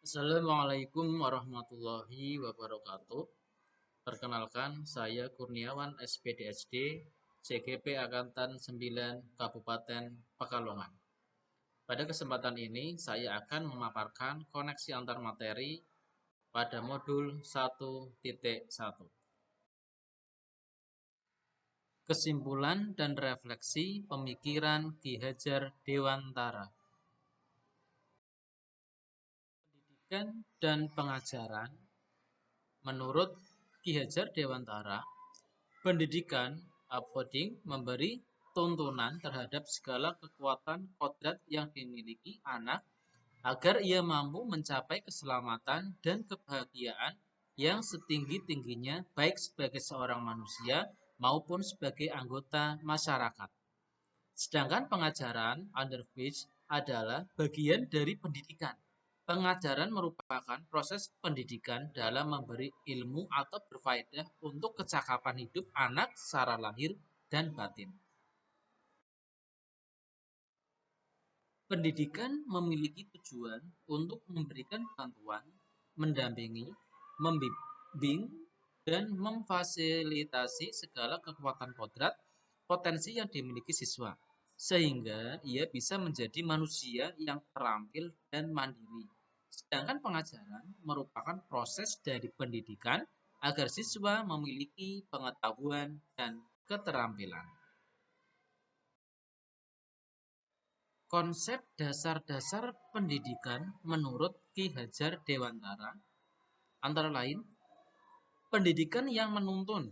Assalamualaikum warahmatullahi wabarakatuh. Perkenalkan, saya Kurniawan SPDSD, CGP Angkatan 9 Kabupaten Pekalongan. Pada kesempatan ini, saya akan memaparkan koneksi antar materi pada modul 1.1. Kesimpulan dan refleksi pemikiran Ki Hajar Dewantara. Pendidikan dan pengajaran. Menurut Ki Hajar Dewantara, pendidikan uploading memberi tuntunan terhadap segala kekuatan kodrat yang dimiliki anak agar ia mampu mencapai keselamatan dan kebahagiaan yang setinggi-tingginya baik sebagai seorang manusia maupun sebagai anggota masyarakat. Sedangkan pengajaran under which adalah bagian dari pendidikan. Pengajaran merupakan proses pendidikan dalam memberi ilmu atau berfaedah untuk kecakapan hidup anak secara lahir dan batin. Pendidikan memiliki tujuan untuk memberikan bantuan, mendampingi, membimbing, dan memfasilitasi segala kekuatan kodrat potensi yang dimiliki siswa, sehingga ia bisa menjadi manusia yang terampil dan mandiri. Sedangkan pengajaran merupakan proses dari pendidikan agar siswa memiliki pengetahuan dan keterampilan. Konsep dasar-dasar pendidikan menurut Ki Hajar Dewantara antara lain pendidikan yang menuntun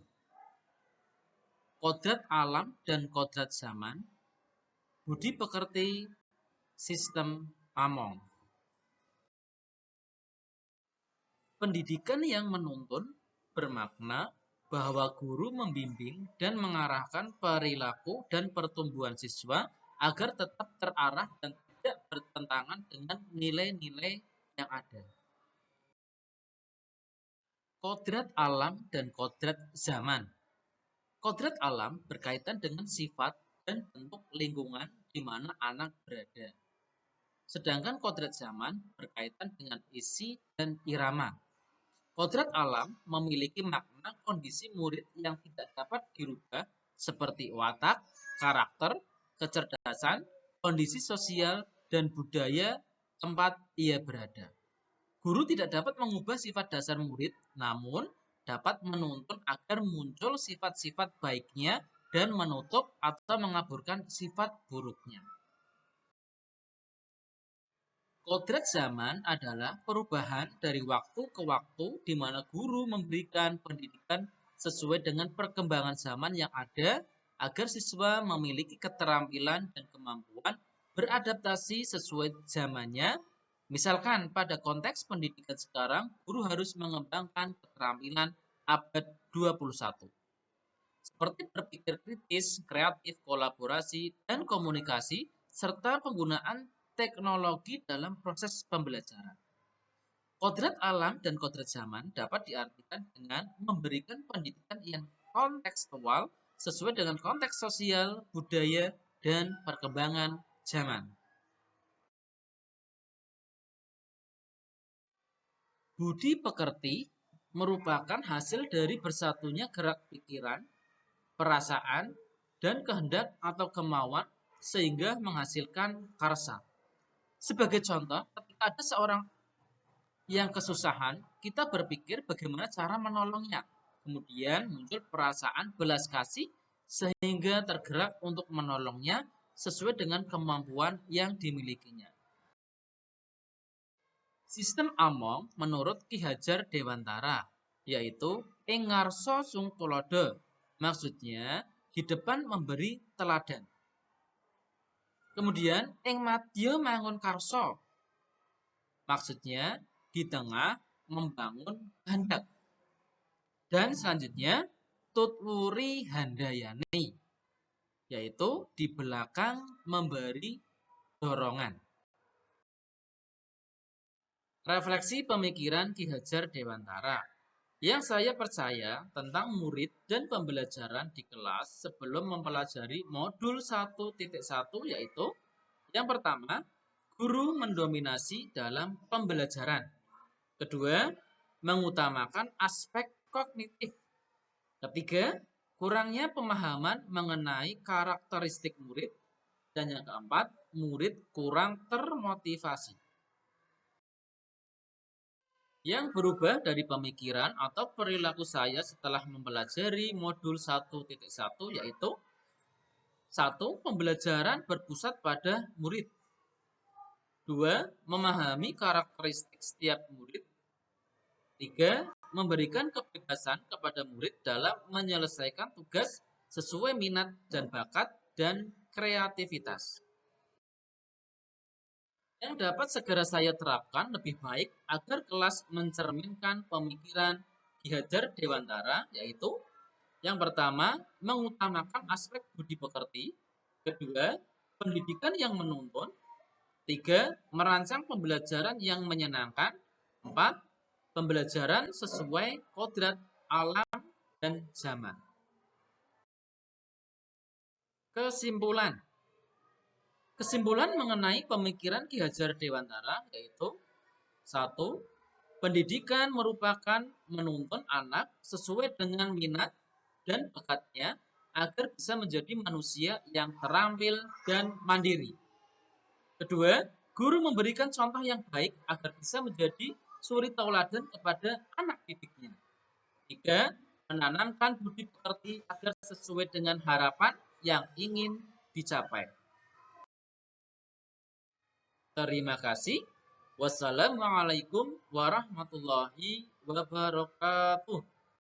kodrat alam dan kodrat zaman, budi pekerti, sistem Among. Pendidikan yang menuntun bermakna bahwa guru membimbing dan mengarahkan perilaku dan pertumbuhan siswa agar tetap terarah dan tidak bertentangan dengan nilai-nilai yang ada. Kodrat alam dan kodrat zaman. Kodrat alam berkaitan dengan sifat dan bentuk lingkungan di mana anak berada. Sedangkan kodrat zaman berkaitan dengan isi dan irama. Kodrat alam memiliki makna kondisi murid yang tidak dapat dirubah seperti watak, karakter, kecerdasan, kondisi sosial, dan budaya tempat ia berada. Guru tidak dapat mengubah sifat dasar murid, namun dapat menuntun agar muncul sifat-sifat baiknya dan menutup atau mengaburkan sifat buruknya. Kodrat zaman adalah perubahan dari waktu ke waktu di mana guru memberikan pendidikan sesuai dengan perkembangan zaman yang ada agar siswa memiliki keterampilan dan kemampuan beradaptasi sesuai zamannya. Misalkan pada konteks pendidikan sekarang, guru harus mengembangkan keterampilan abad 21. Seperti berpikir kritis, kreatif, kolaborasi, dan komunikasi, serta penggunaan teknologi dalam proses pembelajaran. Kodrat alam dan kodrat zaman dapat diartikan dengan memberikan pendidikan yang kontekstual sesuai dengan konteks sosial, budaya, dan perkembangan zaman. Budi pekerti merupakan hasil dari bersatunya gerak pikiran, perasaan, dan kehendak atau kemauan sehingga menghasilkan karsa. Sebagai contoh, ketika ada seorang yang kesusahan, kita berpikir bagaimana cara menolongnya. Kemudian muncul perasaan belas kasih sehingga tergerak untuk menolongnya sesuai dengan kemampuan yang dimilikinya. Sistem Among menurut Ki Hajar Dewantara, yaitu ing ngarsa sung tulodo. Maksudnya, di depan memberi teladan. Kemudian, ing madya mangun karso. Maksudnya, di tengah membangun kehendak. Dan selanjutnya, tutwuri handayani, yaitu di belakang memberi dorongan. Refleksi pemikiran Ki Hajar Dewantara. Yang saya percaya tentang murid dan pembelajaran di kelas sebelum mempelajari modul 1.1 yaitu yang pertama, guru mendominasi dalam pembelajaran. Kedua, mengutamakan aspek kognitif. Ketiga, kurangnya pemahaman mengenai karakteristik murid. Dan yang keempat, murid kurang termotivasi. Yang berubah dari pemikiran atau perilaku saya setelah mempelajari modul 1.1 yaitu: 1. Pembelajaran berpusat pada murid. 2. Memahami karakteristik setiap murid. 3. Memberikan kebebasan kepada murid dalam menyelesaikan tugas sesuai minat dan bakat dan kreativitas. Yang dapat segera saya terapkan lebih baik agar kelas mencerminkan pemikiran Ki Hajar Dewantara, yaitu: yang pertama, mengutamakan aspek budi pekerti. Kedua, pendidikan yang menuntun. Tiga, merancang pembelajaran yang menyenangkan. Empat, pembelajaran sesuai kodrat alam dan zaman. Kesimpulan. Kesimpulan mengenai pemikiran Ki Hajar Dewantara yaitu: 1. Pendidikan merupakan menuntun anak sesuai dengan minat dan bakatnya agar bisa menjadi manusia yang terampil dan mandiri. Kedua, guru memberikan contoh yang baik agar bisa menjadi suri tauladan kepada anak didiknya. Tiga, menanamkan budi pekerti agar sesuai dengan harapan yang ingin dicapai. Terima kasih. Wassalamualaikum warahmatullahi wabarakatuh.